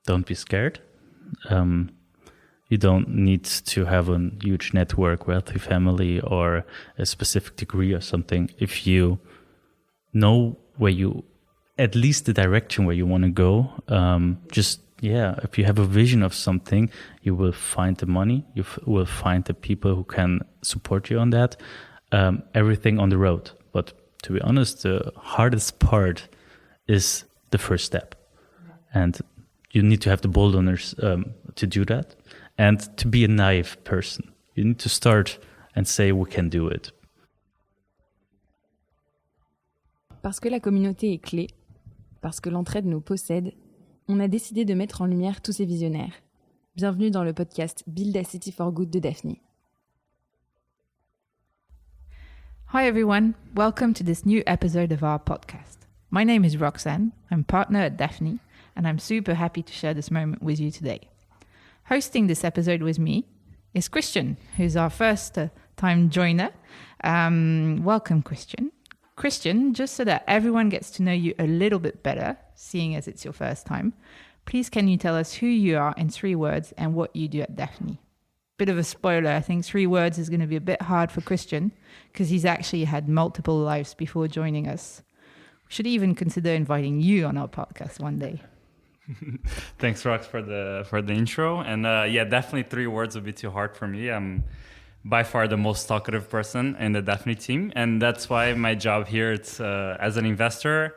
don't be scared. You don't need to have a huge network, wealthy family, or a specific degree or something. If you know at least the direction where you want to go, if you have a vision of something, you will find the money, you will find the people who can support you on that, everything on the road. But to be honest, the hardest part is the first step. And you need to have the boldness to do that. And to be a naive person. You need to start and say, we can do it. Parce que la communauté est clé, parce que l'entraide nous possède, on a décidé de mettre en lumière tous ces visionnaires. Bienvenue dans le podcast Build a City for Good de Daphni. Hi everyone, welcome to this new episode of our podcast. My name is Roxanne, I'm partner at Daphni, and I'm super happy to share this moment with you today. Hosting this episode with me is Cristian, who's our first time joiner. Welcome, Cristian. Cristian, just so that everyone gets to know you a little bit better, seeing as it's your first time, please can you tell us who you are in 3 words and what you do at Daphni? Bit of a spoiler, I think 3 words is going to be a bit hard for Cristian because he's actually had multiple lives before joining us. We should even consider inviting you on our podcast one day. Thanks, Rox, for the intro. And definitely 3 words would be too hard for me. I'm by far the most talkative person in the Daphni team. And that's why my job here, it's as an investor,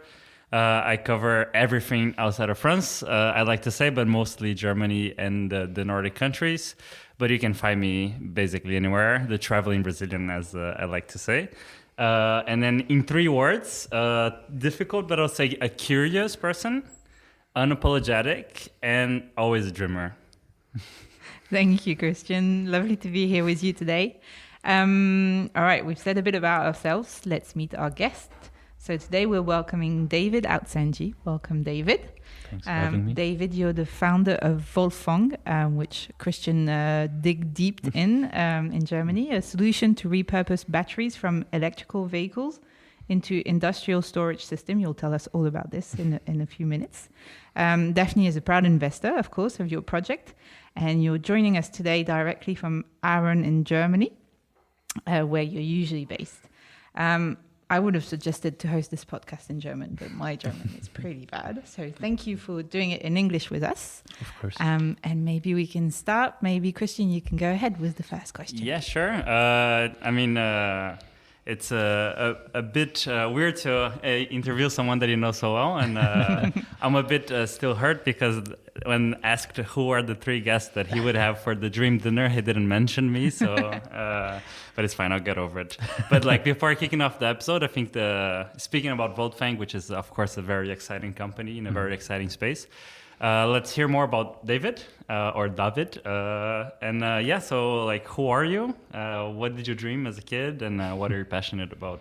I cover everything outside of France, I like to say, but mostly Germany and the Nordic countries. But you can find me basically anywhere, the traveling Brazilian, as I like to say. And then in 3 words, difficult, but I'll say a curious person. Unapologetic and always a dreamer. Thank you, Cristian. Lovely to be here with you today. All right, we've said a bit about ourselves. Let's meet our guest. So today we're welcoming David Oudsandji. Welcome, David. Thanks for having me. David, you're the founder of Voltfang, which Cristian dig deep in Germany, a solution to repurpose batteries from electrical vehicles into industrial storage system. You'll tell us all about this in a few minutes. Daphni is a proud investor, of course, of your project, and you're joining us today directly from Aachen in Germany, where you're usually based. I would have suggested to host this podcast in German, but my German is pretty bad. So thank you for doing it in English with us. Of course. And maybe we can start. Maybe, Cristian, you can go ahead with the first question. Yeah, sure. It's a bit weird to interview someone that you know so well. And I'm a bit still hurt because when asked who are the 3 guests that he would have for the dream dinner, he didn't mention me. So, but it's fine. I'll get over it. But before kicking off the episode, I think speaking about Voltfang, which is, of course, a very exciting company in a very exciting space. Let's hear more about David or David. So who are you? What did you dream as a kid? And what are you passionate about?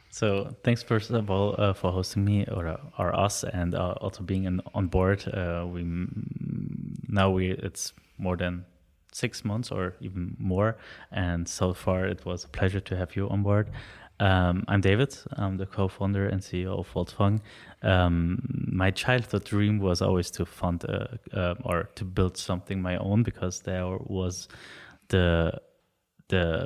So thanks first of all for hosting me or us and also being on board. It's more than 6 months or even more. And so far it was a pleasure to have you on board. I'm David. I'm the co-founder and CEO of Voltfang. My childhood dream was always to fund or to build something my own, because there was the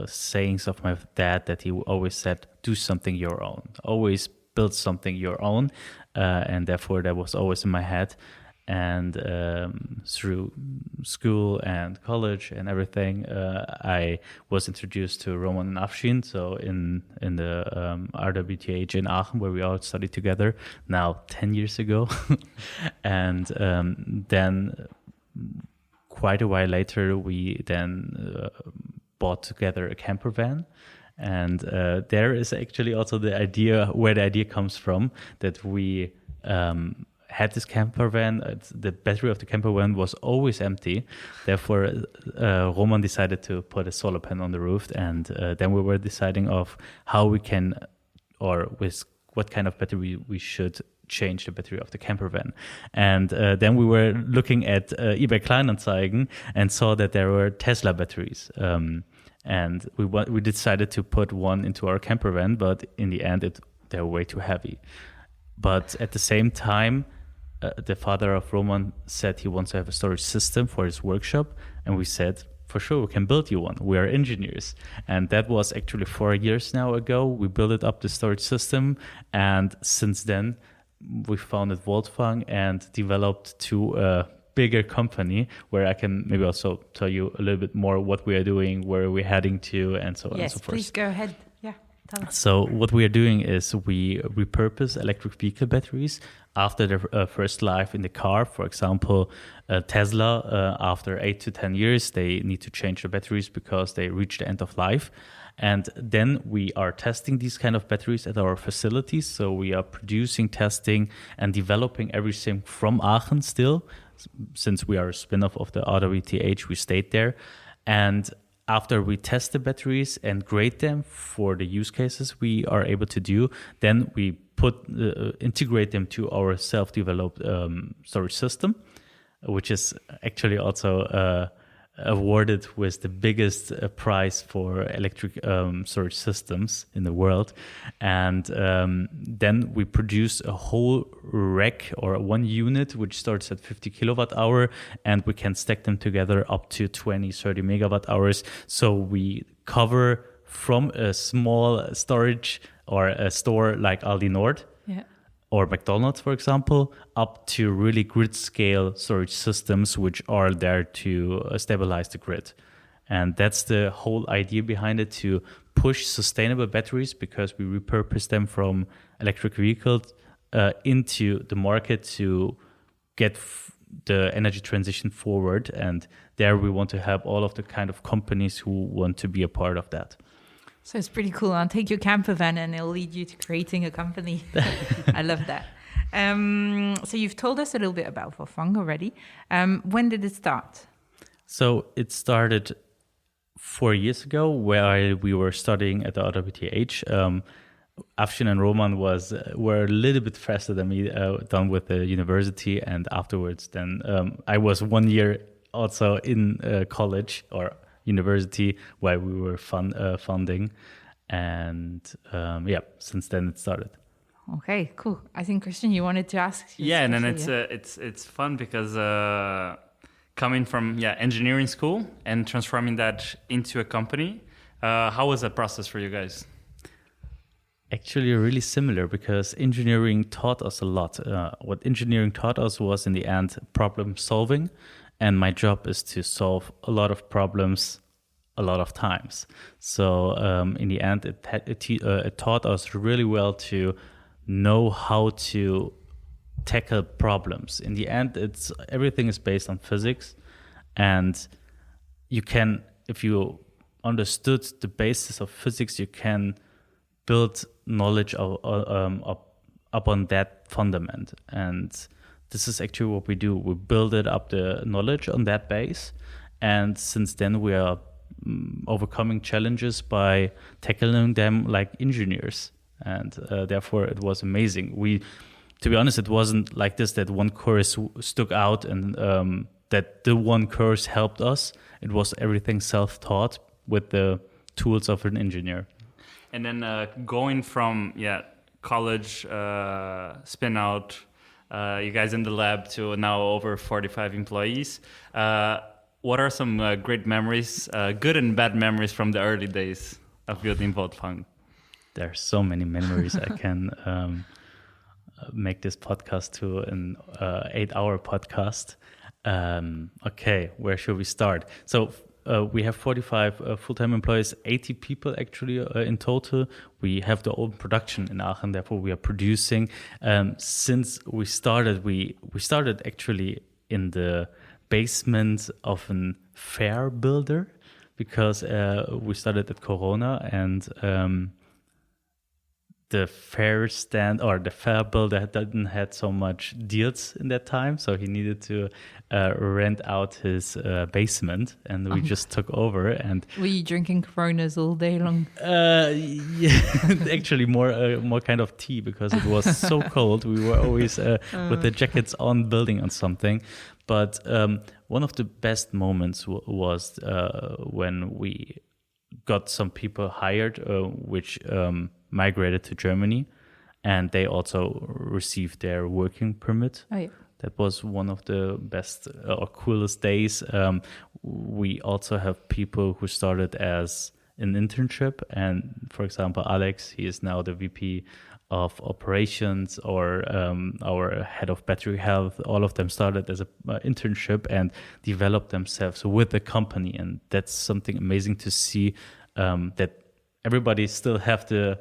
sayings of my dad that he always said, do something your own, always build something your own, and therefore that was always in my head. And through school and college and everything, I was introduced to Roman and Afshin, so in the RWTH in Aachen, where we all studied together, now 10 years ago. And then quite a while later, we then bought together a camper van. And there is actually also where the idea comes from, that we had this camper van. The battery of the camper van was always empty. Therefore, Roman decided to put a solar panel on the roof. And then we were deciding of how we can, or with what kind of battery we should change the battery of the camper van. And then we were looking at eBay Kleinanzeigen and saw that there were Tesla batteries. And we decided to put one into our camper van, but in the end, they were way too heavy. But at the same time, the father of Roman said he wants to have a storage system for his workshop, and we said, for sure, we can build you one. We are engineers. And that was actually 4 years now ago. We built up the storage system. And since then, we founded Voltfang and developed to a bigger company where I can maybe also tell you a little bit more what we are doing, where we're heading to, and so on and so forth. Yes, please go ahead. Yeah, tell us. So what we are doing is we repurpose electric vehicle batteries after their first life in the car. For example, Tesla, after 8 to 10 years, they need to change the batteries because they reach the end of life. And then we are testing these kind of batteries at our facilities. So we are producing, testing, and developing everything from Aachen still. Since we are a spin-off of the RWTH, we stayed there. And after we test the batteries and grade them for the use cases we are able to do, then we integrate them to our self-developed storage system, which is actually also awarded with the biggest prize for electric storage systems in the world. And then we produce a whole rack or one unit, which starts at 50 kilowatt hour, and we can stack them together up to 20, 30 megawatt hours. So we cover from a small storage or a store like Aldi Nord, or McDonald's, for example, up to really grid scale storage systems, which are there to stabilize the grid. And that's the whole idea behind it, to push sustainable batteries, because we repurpose them from electric vehicles into the market to get the energy transition forward. And there we want to help all of the kind of companies who want to be a part of that. So it's pretty cool. I'll take your camper van and it'll lead you to creating a company. I love that. So you've told us a little bit about Voltfang already. When did it start? So it started 4 years ago, where we were studying at the RWTH. Afshin and Roman were a little bit faster than me, done with the university, and afterwards then I was 1 year also in college or university while we were funding, and since then it started. Okay, cool. I think Christian, you wanted to ask. Yeah, and then it's fun because coming from engineering school and transforming that into a company, how was that process for you guys? Actually, really similar, because engineering taught us a lot. What engineering taught us was, in the end, problem solving. And my job is to solve a lot of problems a lot of times. So in the end, it taught us really well to know how to tackle problems. In the end, everything is based on physics. And you can, if you understood the basis of physics, you can build knowledge upon that fundament. And this is actually what we do. We build it up, the knowledge on that base. And since then, we are overcoming challenges by tackling them like engineers. And therefore, it was amazing. To be honest, it wasn't like this, that one course stuck out and that the one course helped us. It was everything self-taught with the tools of an engineer. And then going from college spin out, you guys in the lab, to now over 45 employees. What are some great memories, good and bad memories from the early days of building Voltfang? There are so many memories. I can make this podcast to an 8-hour podcast. Okay, where should we start? So we have 45 full-time employees, 80 people actually in total. We have the own production in Aachen, therefore we are producing. Since we started, we started actually in the basement of an fair builder, because we started at Corona, and the fair stand or the fair builder didn't had so much deals in that time, so he needed to rent out his basement, and we just took over. And were you drinking Coronas all day long? Actually more kind of tea, because it was so cold. We were always with the jackets on, building on something. But one of the best moments was when we got some people hired, which migrated to Germany, and they also received their working permit. Oh, yeah. That was one of the best or coolest days. We also have people who started as an internship. And for example, Alex, he is now the VP of operations, or our head of battery health. All of them started as an internship and developed themselves with the company. And that's something amazing to see, that everybody still have the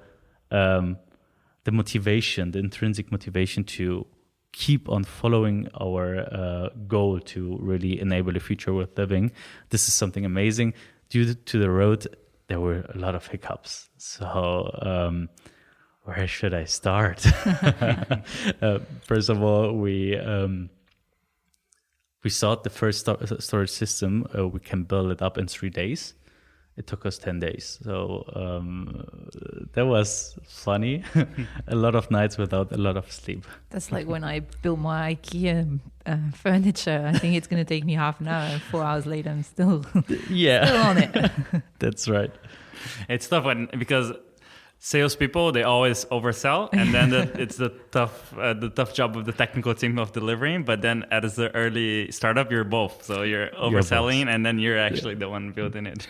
motivation, the intrinsic motivation to keep on following our goal to really enable the future worth living. This is something amazing. Due to the road, there were a lot of hiccups. So where should I start? First of all, we thought the first storage system, we can build it up in 3 days. It took us 10 days. So that was funny. A lot of nights without a lot of sleep. That's like when I built my IKEA furniture. I think it's going to take me half an hour. 4 hours later, I'm still on it. That's right. It's tough because salespeople, they always oversell, and then it's the tough job of the technical team of delivering. But then as the early startup, you're both. So you're overselling, and then you're actually the one building it.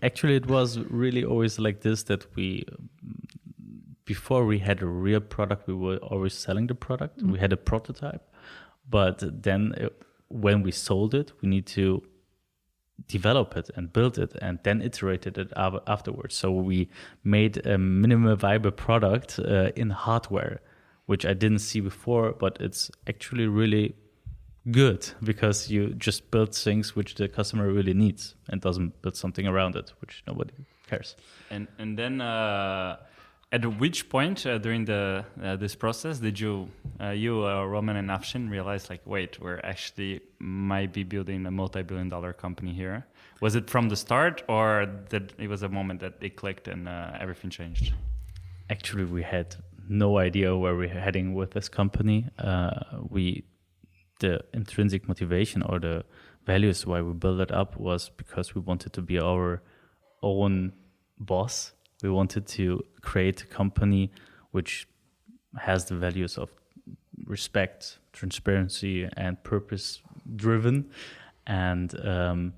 Actually, it was really always like this, that before we had a real product, we were always selling the product. We had a prototype, but then when we sold it, we need to develop it and build it and then iterated it afterwards. So we made a minimal viable product in hardware, which I didn't see before, but it's actually really good because you just build things which the customer really needs and doesn't build something around it, which nobody cares. And then at which point during this process did you Roman and Afshin realize, like, wait, we're actually might be building a multi-billion-dollar company here? Was it from the start, or that it was a moment that it clicked and everything changed? Actually, we had no idea where we're heading with this company. The intrinsic motivation or the values why we built it up was because we wanted to be our own boss. We wanted to create a company which has the values of respect, transparency, and purpose-driven. And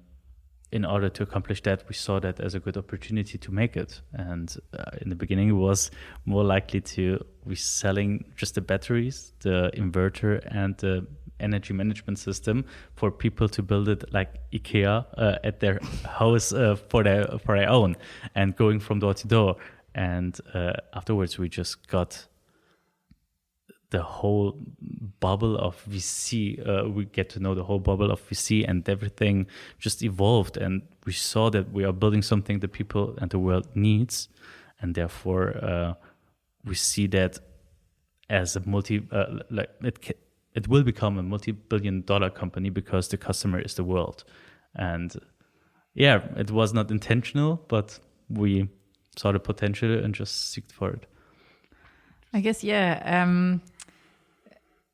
in order to accomplish that, we saw that as a good opportunity to make it. And in the beginning, it was more likely to be selling just the batteries, the inverter, and the energy management system for people to build it like IKEA at their house for their own, and going from door to door. And afterwards, we just got the whole bubble of VC. We get to know the whole bubble of VC, and everything just evolved. And we saw that we are building something that people and the world needs, and therefore we see that as a it will become a multi-billion-dollar company because the customer is the world. And yeah, it was not intentional, but we saw the potential and just seeked for it. I guess, yeah.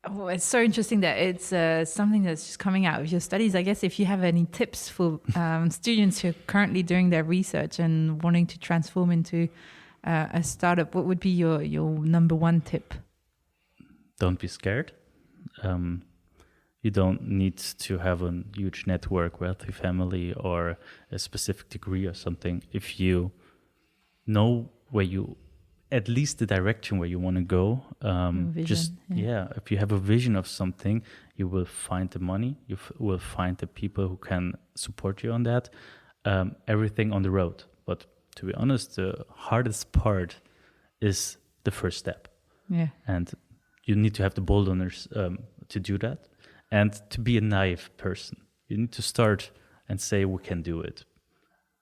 It's so interesting that it's something that's just coming out of your studies. I guess if you have any tips for students who are currently doing their research and wanting to transform into a startup, what would be your number one tip? Don't be scared. You don't need to have a huge network, wealthy family, or a specific degree or something. If you know at least the direction where you want to go, if you have a vision of something, you will find the money, you will find the people who can support you on that, everything on the road. But to be honest, the hardest part is the first step. Yeah. And you need to have the boldness to do that, and to be a naive person. You need to start and say, we can do it,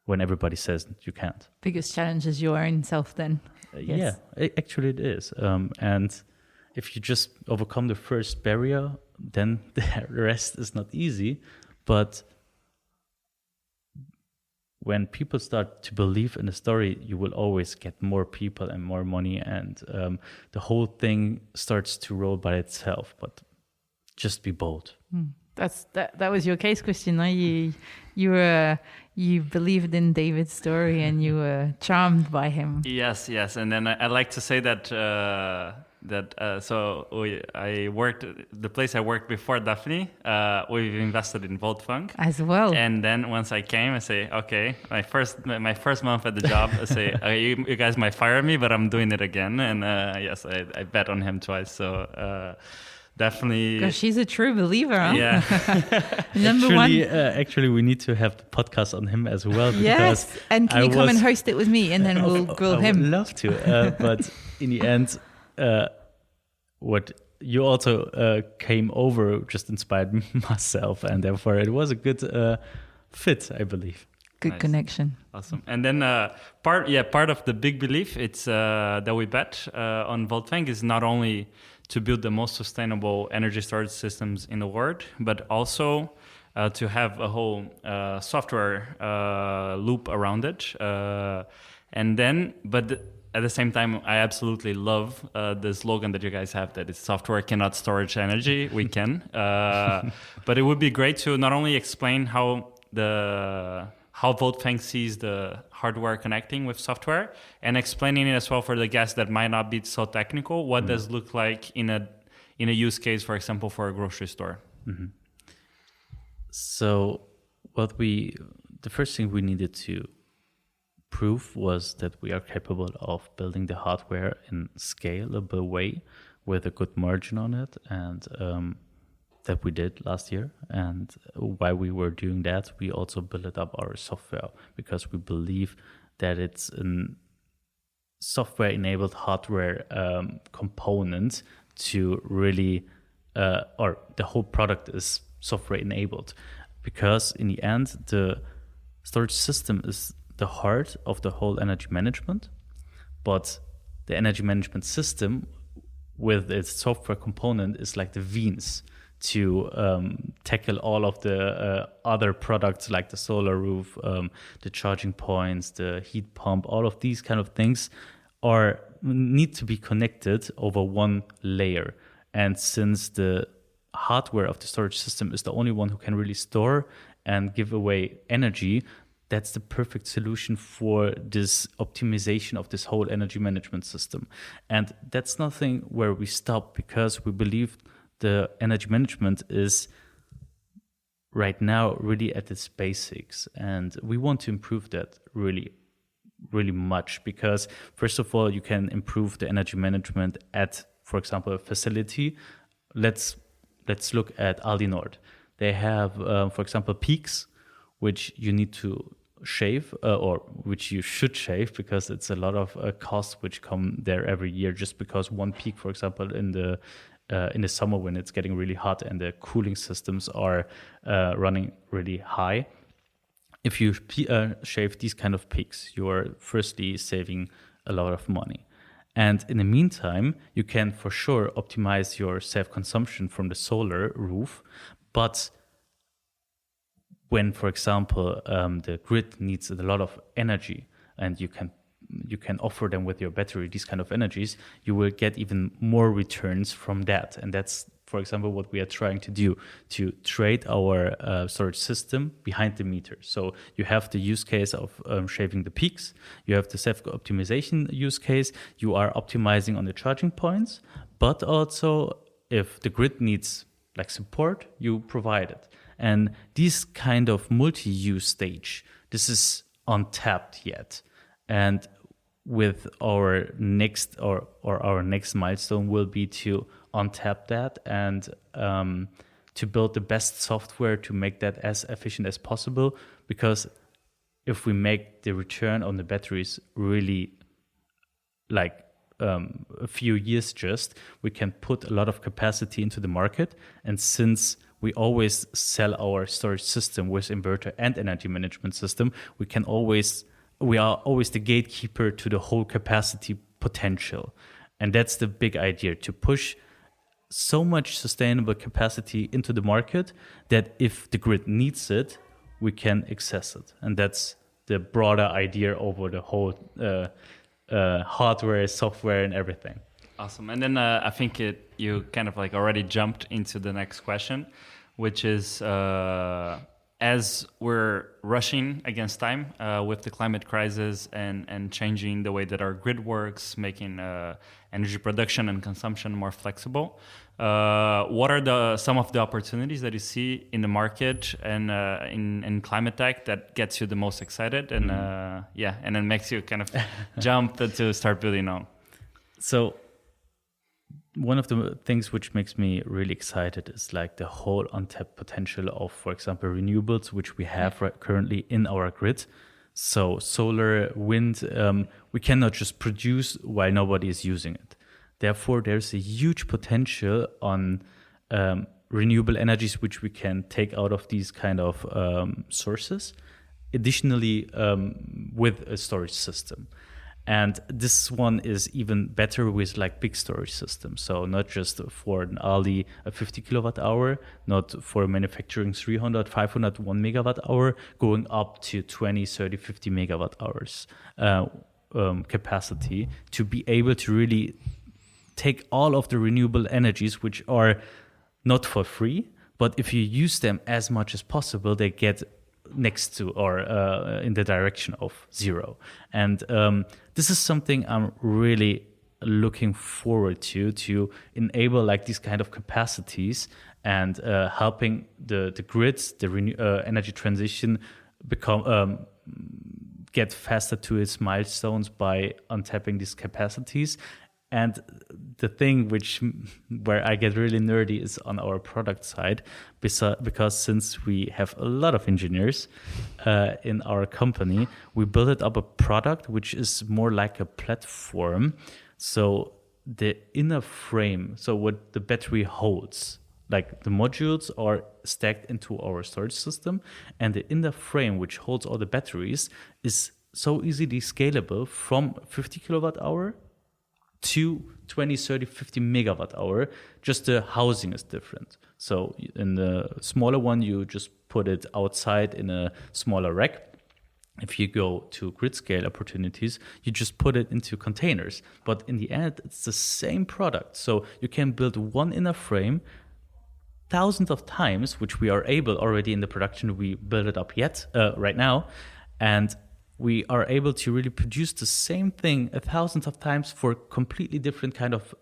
when everybody says you can't. Biggest challenge is your own self then. Yes. Yeah, actually it is. And if you just overcome the first barrier, then the rest is not easy. But when people start to believe in the story, you will always get more people and more money, and the whole thing starts to roll by itself. But just be bold. That was your case, Christian. You believed in David's story and you were charmed by him. Yes. And then I like to say that the place I worked before Daphne, we've invested in Voltfang. As well. And then once I came, I say, okay, my first month at the job, I say, you guys might fire me, but I'm doing it again. And yes, I bet on him twice. So definitely. Gosh, she's a true believer, huh? Yeah. Actually, we need to have the podcast on him as well. Yes, and can you come and host it with me, and then we'll grill him. I would love to, but in the end, what you also came over just inspired myself, and therefore it was a good fit, I believe. Good Nice. connection. Awesome. And then part of the big belief it's that we bet on Voltfang is not only to build the most sustainable energy storage systems in the world, but also to have a whole software loop around it. But at the same time, I absolutely love the slogan that you guys have, that it's software cannot storage energy. We can. But it would be great to not only explain how Voltfang sees the hardware connecting with software, and explaining it as well for the guests that might not be so technical. What does it look like in a use case, for example, for a grocery store? Mm-hmm. So the first thing we needed to prove was that we are capable of building the hardware in scalable way with a good margin on it, and that we did last year. And while we were doing that, we also built up our software, because we believe that it's a software-enabled hardware component to really, or the whole product is software-enabled, because in the end, the storage system is the heart of the whole energy management, but the energy management system with its software component is like the veins to tackle all of the other products like the solar roof, the charging points, the heat pump. All of these kind of things need to be connected over one layer. And since the hardware of the storage system is the only one who can really store and give away energy, that's the perfect solution for this optimization of this whole energy management system. And that's nothing where we stop, because we believe the energy management is right now really at its basics, and we want to improve that really, really much, because first of all, you can improve the energy management at, for example, a facility. Let's look at Aldi Nord. They have, for example, peaks, which you need to shave, or which you should shave, because it's a lot of costs which come there every year, just because one peak, for example, in the summer when it's getting really hot and the cooling systems are running really high. If you shave these kind of peaks, you are firstly saving a lot of money. And in the meantime, you can for sure optimize your self-consumption from the solar roof. But when, for example, the grid needs a lot of energy, and you can offer them with your battery these kind of energies, you will get even more returns from that. And that's, for example, what we are trying to do, to trade our storage system behind the meter. So you have the use case of shaving the peaks, you have the self-optimization use case, you are optimizing on the charging points, but also if the grid needs like support, you provide it. And this kind of multi-use stage, this is untapped yet. And with our next our next milestone will be to untap that and to build the best software to make that as efficient as possible. Because if we make the return on the batteries really like a few years, just we can put a lot of capacity into the market. And since we always sell our storage system with inverter and energy management system, we are always the gatekeeper to the whole capacity potential. And that's the big idea, to push so much sustainable capacity into the market that if the grid needs it, we can access it. And that's the broader idea over the whole hardware, software, and everything. Awesome. And then I think you kind of like already jumped into the next question, which is as we're rushing against time with the climate crisis and changing the way that our grid works, making energy production and consumption more flexible, what are some of the opportunities that you see in the market and in climate tech that gets you the most excited and and then makes you kind of jump to start building on? So one of the things which makes me really excited is like the whole untapped potential of, for example, renewables, which we have currently in our grid. So solar, wind, we cannot just produce while nobody is using it. Therefore, there's a huge potential on renewable energies which we can take out of these kind of sources. Additionally, with a storage system. And this one is even better with like big storage systems. So not just for an Aldi, a 50 kilowatt hour, not for manufacturing 300, 500, 1 megawatt hour, going up to 20, 30, 50 megawatt hours capacity to be able to really take all of the renewable energies, which are not for free, but if you use them as much as possible, they get next to or in the direction of zero. And this is something I'm really looking forward to enable like these kind of capacities and helping the grids, the energy transition become get faster to its milestones by untapping these capacities. And the thing where I get really nerdy is on our product side, because since we have a lot of engineers in our company, we built up a product which is more like a platform. So the inner frame, so what the battery holds, like the modules are stacked into our storage system, and the inner frame, which holds all the batteries, is so easily scalable from 50 kilowatt hour to 20, 30, 50 megawatt hour. Just the housing is different. So in the smaller one, you just put it outside in a smaller rack. If you go to grid scale opportunities, you just put it into containers. But in the end, it's the same product. So you can build one inner frame thousands of times, which we are able already in the production. We build it up right now. And we are able to really produce the same thing 1,000 of times for completely different kind of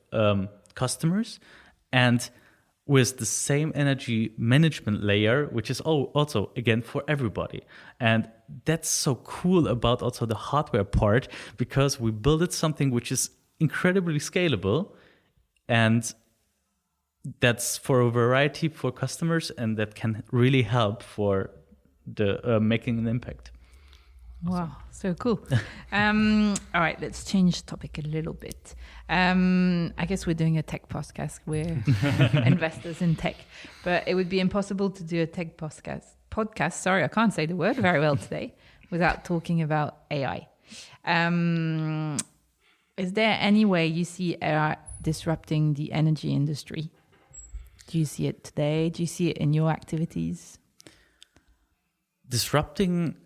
customers, and with the same energy management layer, which is also, again, for everybody. And that's so cool about also the hardware part, because we built something which is incredibly scalable, and that's for a variety for customers, and that can really help for the making an impact. Wow, so cool. All right, let's change topic a little bit. I guess we're doing a tech podcast. We're investors in tech, but it would be impossible to do a tech podcast. Sorry, I can't say the word very well today without talking about AI. Is there any way you see AI disrupting the energy industry? Do you see it today? Do you see it in your activities? Disrupting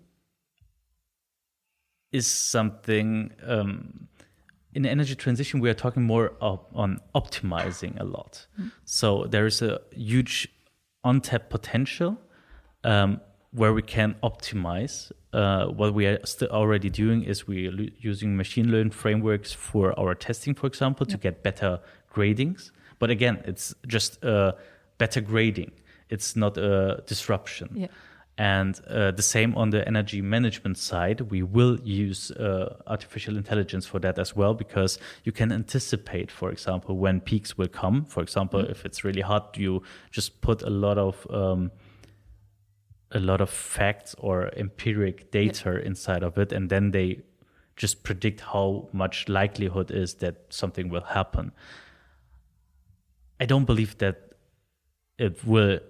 is something in energy transition we are talking more on optimizing a lot. So there is a huge untapped potential where we can optimize. What we are already doing is we are using machine learning frameworks for our testing, for example, to get better gradings. But again, it's just better grading. It's not a disruption. Yeah. And the same on the energy management side, we will use artificial intelligence for that as well, because you can anticipate, for example, when peaks will come. For example, if it's really hot, you just put a lot of facts or empiric data inside of it, and then they just predict how much likelihood is that something will happen. I don't believe that it will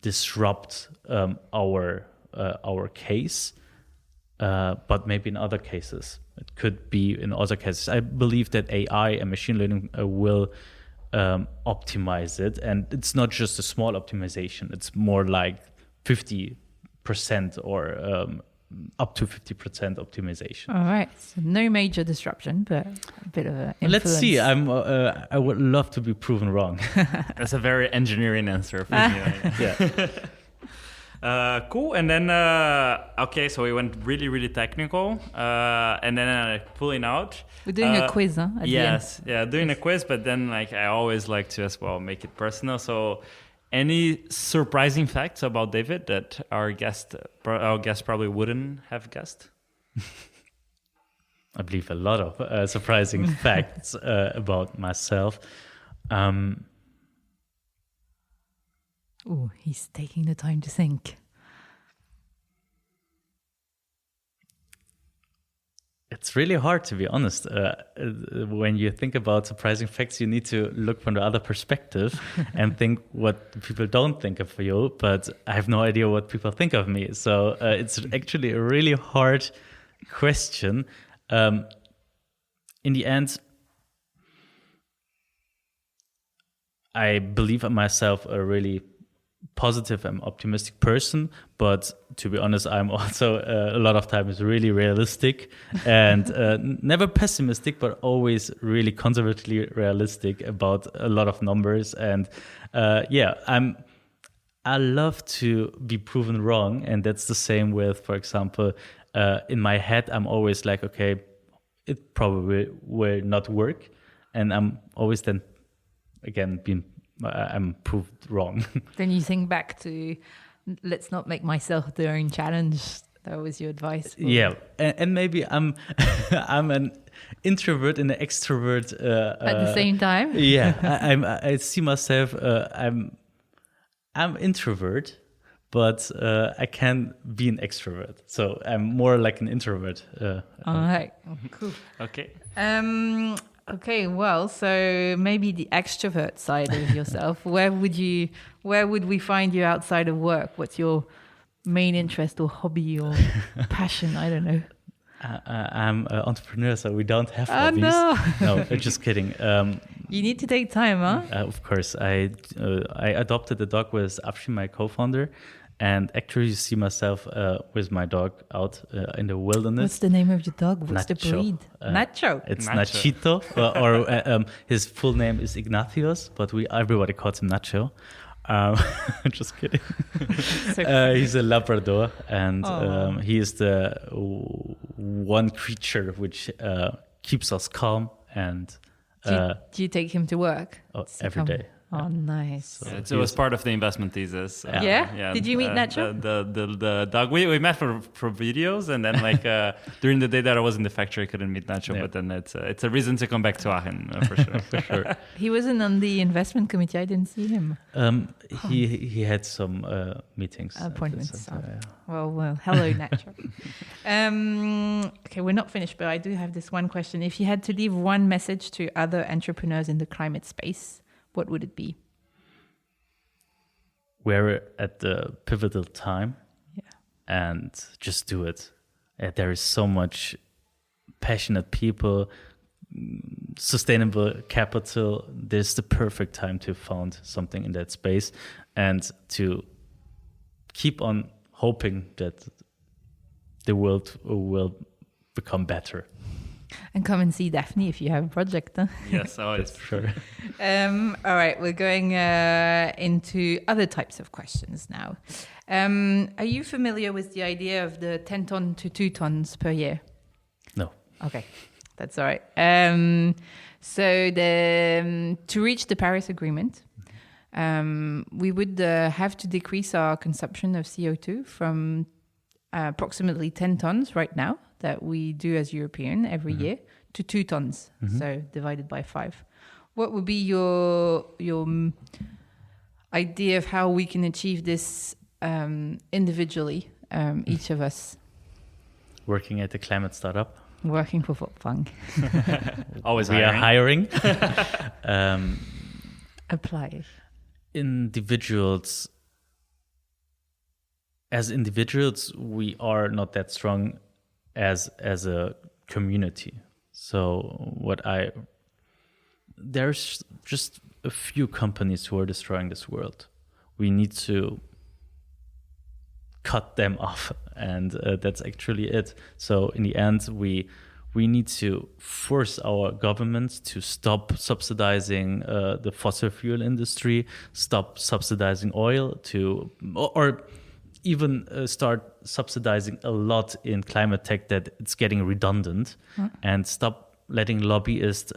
disrupt our case, but maybe in other cases it could be. In other cases, I believe that AI and machine learning will optimize it, and it's not just a small optimization. It's more like 50% or up to 50% optimization. All right, so no major disruption, but a bit of an influence. Let's see. I would love to be proven wrong. That's a very engineering answer. Yeah. Cool. And then, okay, so we went really, really technical. And then pulling out. We're doing a quiz, huh? At yes. the end. Doing a quiz. But then, like, I always like to as well make it personal. So any surprising facts about David that our guest probably wouldn't have guessed? I believe a lot of surprising facts about myself. Oh, he's taking the time to think. It's really hard, to be honest. When you think about surprising facts, you need to look from the other perspective and think what people don't think of you, but I have no idea what people think of me. So it's actually a really hard question. In the end, I believe in myself a really positive and optimistic person, but to be honest, I'm also a lot of times really realistic and never pessimistic, but always really conservatively realistic about a lot of numbers. And I love to be proven wrong, and that's the same with, for example, in my head, I'm always like, okay, it probably will not work, and I'm always then again I'm proved wrong. Then you think back to, let's not make myself the own challenge. That was your advice. Yeah, and maybe I'm an introvert and an extrovert at the same time. Yeah, I see myself. I'm introvert, but I can be an extrovert. So I'm more like an introvert. All right, cool. Okay. Okay, well, so maybe the extrovert side of yourself. Where would we find you outside of work? What's your main interest or hobby or passion? I don't know. I'm an entrepreneur, so we don't have hobbies. No, just kidding. You need to take time, huh? Of course, I adopted a dog with Daphni, my co-founder. And actually, you see myself with my dog out in the wilderness. What's the name of your dog? What's Nacho. the breed? Nacho. It's Nacho. Nachito, or his full name is Ignatius, but everybody calls him Nacho. Just kidding. He's a Labrador, and he is the one creature which keeps us calm. And do you take him to work? Every day. Oh, nice. So it was part of the investment thesis. Yeah? Did you meet Nacho? The dog. We met for videos, and then like during the day that I was in the factory, I couldn't meet Nacho. But then it's a reason to come back to Aachen for sure. For sure. He wasn't on the investment committee. I didn't see him. He had some meetings. Appointments. Well, hello, Nacho. Okay, we're not finished, but I do have this one question. If you had to leave one message to other entrepreneurs in the climate space, what would it be? We're at the pivotal time, and just do it. There is so much passionate people, sustainable capital. This is the perfect time to found something in that space and to keep on hoping that the world will become better. And come and see Daphni if you have a project. Huh? Yes, always. For sure. All right, we're going into other types of questions now. Are you familiar with the idea of the 10 ton to 2 tons per year? No. Okay, that's all right. So to reach the Paris Agreement, we would have to decrease our consumption of CO2 from approximately 10 tons right now that we do as European every year to 2 tons, so divided by 5. What would be your idea of how we can achieve this individually, each of us? Working at a climate startup. Working for Voltfang. Always we hiring. are hiring. Apply. As individuals, we are not that strong as a community. So there's just a few companies who are destroying this world. We need to cut them off, and that's actually it. So in the end, we need to force our governments to stop subsidizing the fossil fuel industry, stop subsidizing oil, or even start subsidizing a lot in climate tech that it's getting redundant, and stop letting lobbyists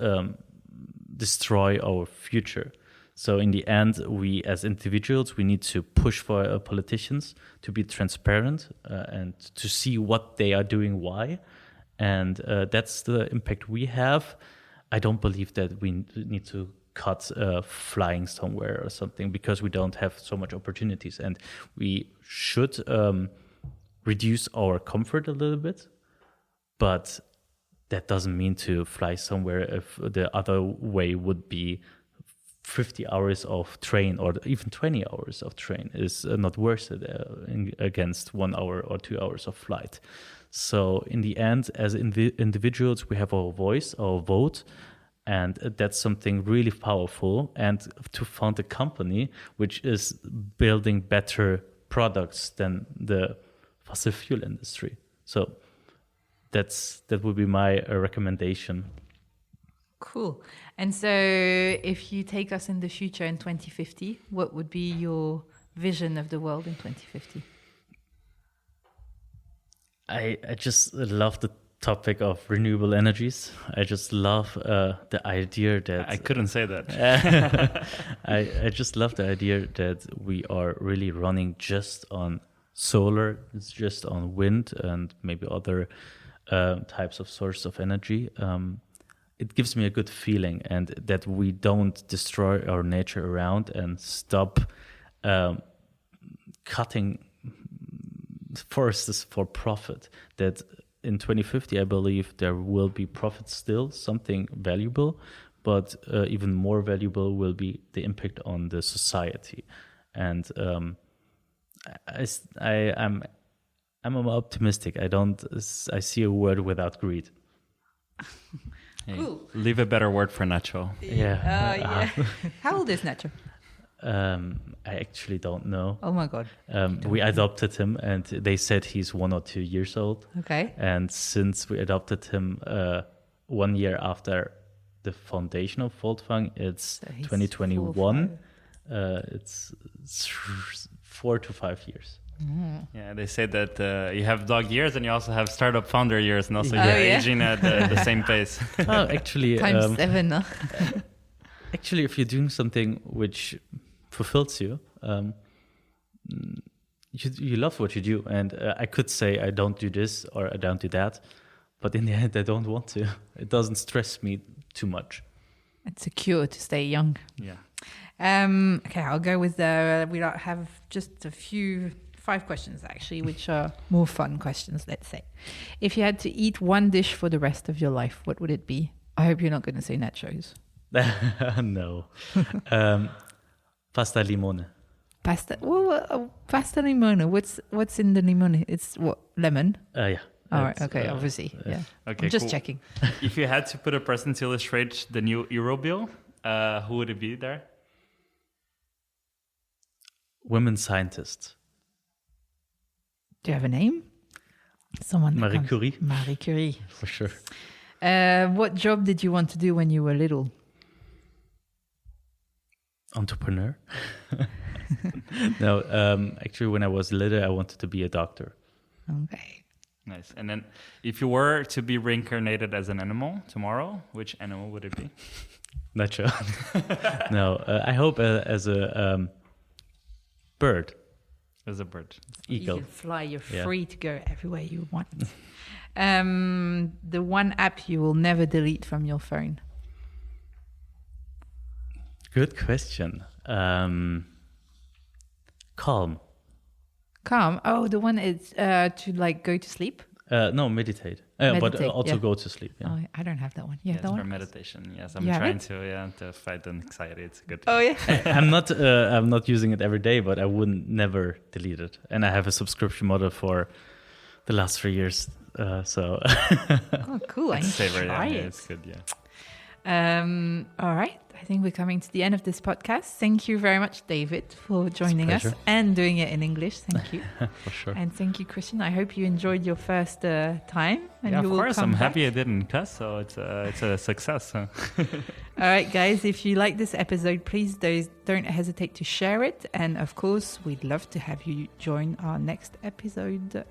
destroy our future. So in the end, we as individuals, we need to push for politicians to be transparent and to see what they are doing, why. And that's the impact we have. I don't believe that we need to cut flying somewhere or something because we don't have so much opportunities, and we should reduce our comfort a little bit, but that doesn't mean to fly somewhere if the other way would be 50 hours of train or even 20 hours of train is not worth it against 1 hour or 2 hours of flight. So in the end, as individuals, we have our voice, our vote, and that's something really powerful. And to found a company which is building better products than the fossil fuel industry. So that would be my recommendation. Cool. And so if you take us in the future in 2050, what would be your vision of the world in 2050? I just love the topic of renewable energies. I just love the idea that... I couldn't say that. I just love the idea that we are really running just on solar, it's just on wind and maybe other types of source of energy. It gives me a good feeling, and that we don't destroy our nature around and stop cutting forests for profit. That in 2050, I believe there will be profit still, something valuable, but even more valuable will be the impact on the society. And I'm optimistic. I see a world without greed. Hey, Cool. leave a better word for Nacho. Yeah. How old is Nacho? I actually don't know. Oh my God. We adopted him, and they said he's 1 or 2 years old. Okay. And since we adopted him 1 year after the foundation of Voltfang, it's 2021. It's 4 to 5 years. Yeah, they say that you have dog years and you also have startup founder years, and also Oh, you're yeah? aging at the same pace. Oh, actually, Times 7. Huh? actually, if you're doing something which fulfills you, you love what you do. And I could say I don't do this or I don't do that, but in the end, I don't want to. It doesn't stress me too much. It's a cure to stay young. Yeah. Okay, I'll go with we have just 5 questions actually, which are more fun questions, let's say. If you had to eat one dish for the rest of your life, what would it be? I hope you're not going to say nachos. No. Pasta limone. Pasta. Well, pasta limone. What's in the limone? It's what, lemon? Yeah. All right. Okay. Obviously. Yeah. Okay. I'm just cool. checking. If you had to put a person to illustrate the new Euro bill, who would it be there? Women scientists. Do you have a name? Someone. that Marie comes- Curie. Marie Curie. For sure. What job did you want to do when you were little? Entrepreneur. No, actually, when I was little, I wanted to be a doctor. Okay. Nice. And then if you were to be reincarnated as an animal tomorrow, which animal would it be? Not sure. No, I hope as a bird. As a bird. Eagle. You can fly. You're Yeah. free to go everywhere you want. The one app you will never delete from your phone. Good question. Calm. Calm. Oh, the one is to like go to sleep. No, meditate. But Meditate, also yeah. go to sleep. Yeah. Oh, I don't have that one. Yeah, Yes, that for one. meditation. Yes, I'm You have trying it? to fight the anxiety. It's good. Oh yeah. I'm not using it every day, but I wouldn't never delete it. And I have a subscription model for the last 3 years. So Oh, cool. I need to Savor, try yeah, it. it's good. Yeah. All right. I think we're coming to the end of this podcast. Thank you very much, David, for joining us and doing it in English. Thank you. For sure. And thank you, Cristian. I hope you enjoyed your first time. And yeah, you of will course. come I'm back. happy I didn't cuss, so it's a success. Huh? All right, guys. If you like this episode, please don't hesitate to share it. And of course, we'd love to have you join our next episode.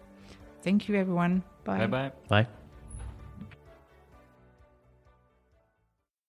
Thank you, everyone. Bye. Bye-bye. Bye.